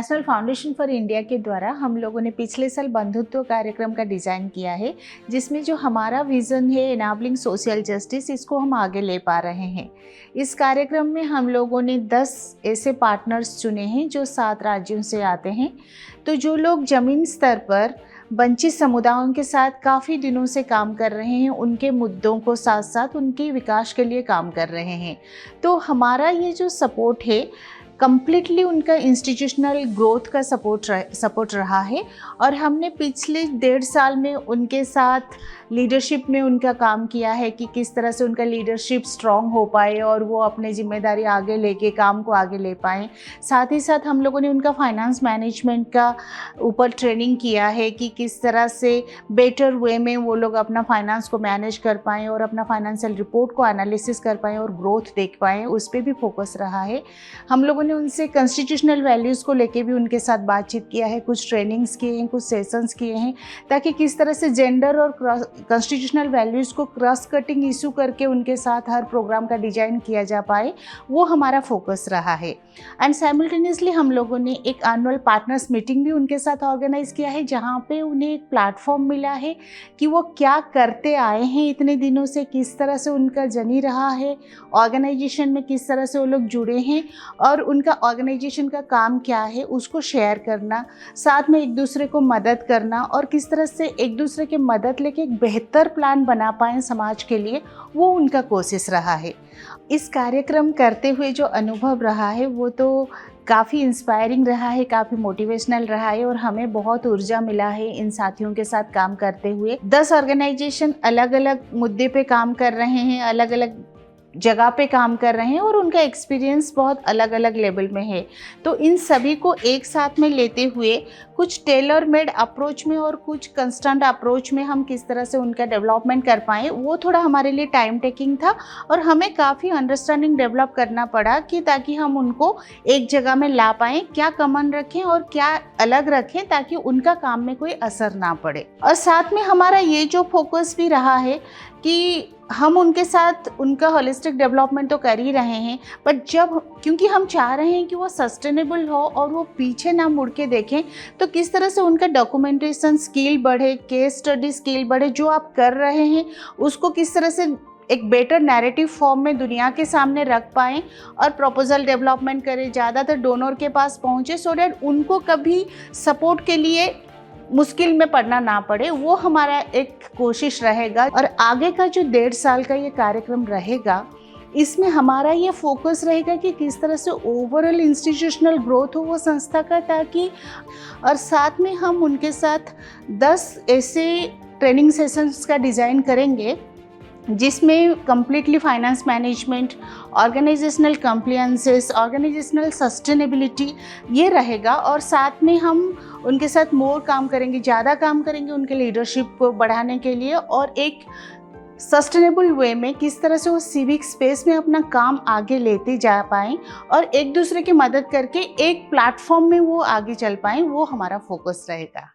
National foundation for India के द्वारा हम लोगों ने पिछले साल बंधुत्व कार्यक्रम का डिज़ाइन किया है, जिसमें जो हमारा विज़न है एनाबलिंग सोशल जस्टिस, इसको हम आगे ले पा रहे हैं। इस कार्यक्रम में हम लोगों ने 10 ऐसे पार्टनर्स चुने हैं जो 7 राज्यों से आते हैं। तो जो लोग ज़मीन स्तर पर वंचित समुदायों के साथ काफ़ी दिनों से काम कर रहे हैं, उनके मुद्दों को साथ साथ उनके विकास के लिए काम कर रहे हैं। तो हमारा ये जो सपोर्ट है कम्प्लीटली उनका इंस्टीट्यूशनल ग्रोथ का सपोर्ट रहा है। और हमने पिछले 1.5 साल में उनके साथ लीडरशिप में उनका काम किया है कि किस तरह से उनका लीडरशिप स्ट्रॉन्ग हो पाए और वो अपने जिम्मेदारी आगे लेके काम को आगे ले पाएँ। साथ ही साथ हम लोगों ने उनका फाइनेंस मैनेजमेंट का ऊपर ट्रेनिंग किया है कि किस तरह से बेटर वे में वो लोग अपना फाइनेंस को मैनेज कर पाएँ और अपना फाइनेंशियल रिपोर्ट को एनालिसिस कर पाएँ और ग्रोथ देख पाएँ, उस पर भी फोकस रहा है। हम लोगों ने उनसे कॉन्स्टिट्यूशनल वैल्यूज़ को लेके भी उनके साथ बातचीत किया है, कुछ ट्रेनिंग्स किए हैं, कुछ सेशंस किए हैं, ताकि किस तरह से जेंडर और कॉन्स्टिट्यूशनल वैल्यूज़ को क्रॉस कटिंग इशू करके उनके साथ हर प्रोग्राम का डिज़ाइन किया जा पाए, वो हमारा फोकस रहा है। एंड साइमल्टेनियसली हम लोगों ने एक एनुअल पार्टनर्स मीटिंग भी उनके साथ ऑर्गेनाइज़ किया है, जहाँ पे उन्हें एक प्लेटफॉर्म मिला है कि वो क्या करते आए हैं इतने दिनों से, किस तरह से उनका जर्नी रहा है ऑर्गेनाइजेशन में, किस तरह से वो लोग जुड़े हैं और उनका ऑर्गेनाइजेशन का काम क्या है उसको शेयर करना, साथ में एक दूसरे को मदद करना और किस तरह से एक दूसरे की मदद लेके एक बेहतर प्लान बना पाएँ समाज के लिए, वो उनका कोशिश रहा है। इस कार्यक्रम करते हुए जो अनुभव रहा है वो तो काफ़ी इंस्पायरिंग रहा है, काफ़ी मोटिवेशनल रहा है और हमें बहुत ऊर्जा मिला है इन साथियों के साथ काम करते हुए। 10 ऑर्गेनाइजेशन अलग अलग मुद्दे पे काम कर रहे हैं, अलग अलग जगह पे काम कर रहे हैं और उनका एक्सपीरियंस बहुत अलग अलग लेवल में है। तो इन सभी को एक साथ में लेते हुए कुछ टेलर मेड अप्रोच में और कुछ कंस्टेंट अप्रोच में हम किस तरह से उनका डेवलपमेंट कर पाएँ, वो थोड़ा हमारे लिए टाइम टेकिंग था और हमें काफ़ी अंडरस्टैंडिंग डेवलप करना पड़ा कि ताकि हम उनको एक जगह में ला पाएँ, क्या कॉमन रखें और क्या अलग रखें ताकि उनका काम में कोई असर ना पड़े। और साथ में हमारा ये जो फोकस भी रहा है कि हम उनके साथ उनका होलिस्टिक डेवलपमेंट तो कर ही रहे हैं, बट क्योंकि हम चाह रहे हैं कि वो सस्टेनेबल हो और वो पीछे ना मुड़ के देखें, तो किस तरह से उनका डॉक्यूमेंटेशन स्किल बढ़े, केस स्टडी स्किल बढ़े, जो आप कर रहे हैं उसको किस तरह से एक बेटर नैरेटिव फॉर्म में दुनिया के सामने रख पाएँ और प्रपोजल डेवलपमेंट करें, ज़्यादातर डोनर के पास पहुँचे सो डैट उनको कभी सपोर्ट के लिए मुश्किल में पड़ना ना पड़े, वो हमारा एक कोशिश रहेगा। और आगे का जो 1.5 साल का ये कार्यक्रम रहेगा, इसमें हमारा ये फोकस रहेगा कि किस तरह से ओवरऑल इंस्टीट्यूशनल ग्रोथ हो वो संस्था का, ताकि और साथ में हम उनके साथ 10 ऐसे ट्रेनिंग सेशंस का डिज़ाइन करेंगे जिसमें completely finance management, organisational compliances, organisational sustainability ये रहेगा। और साथ में हम उनके साथ मोर काम करेंगे, ज़्यादा काम करेंगे उनके लीडरशिप को बढ़ाने के लिए और एक सस्टेनेबल वे में किस तरह से वो सिविक स्पेस में अपना काम आगे लेते जा पाएँ और एक दूसरे की मदद करके एक प्लेटफॉर्म में वो आगे चल पाएँ, वो हमारा फोकस रहेगा।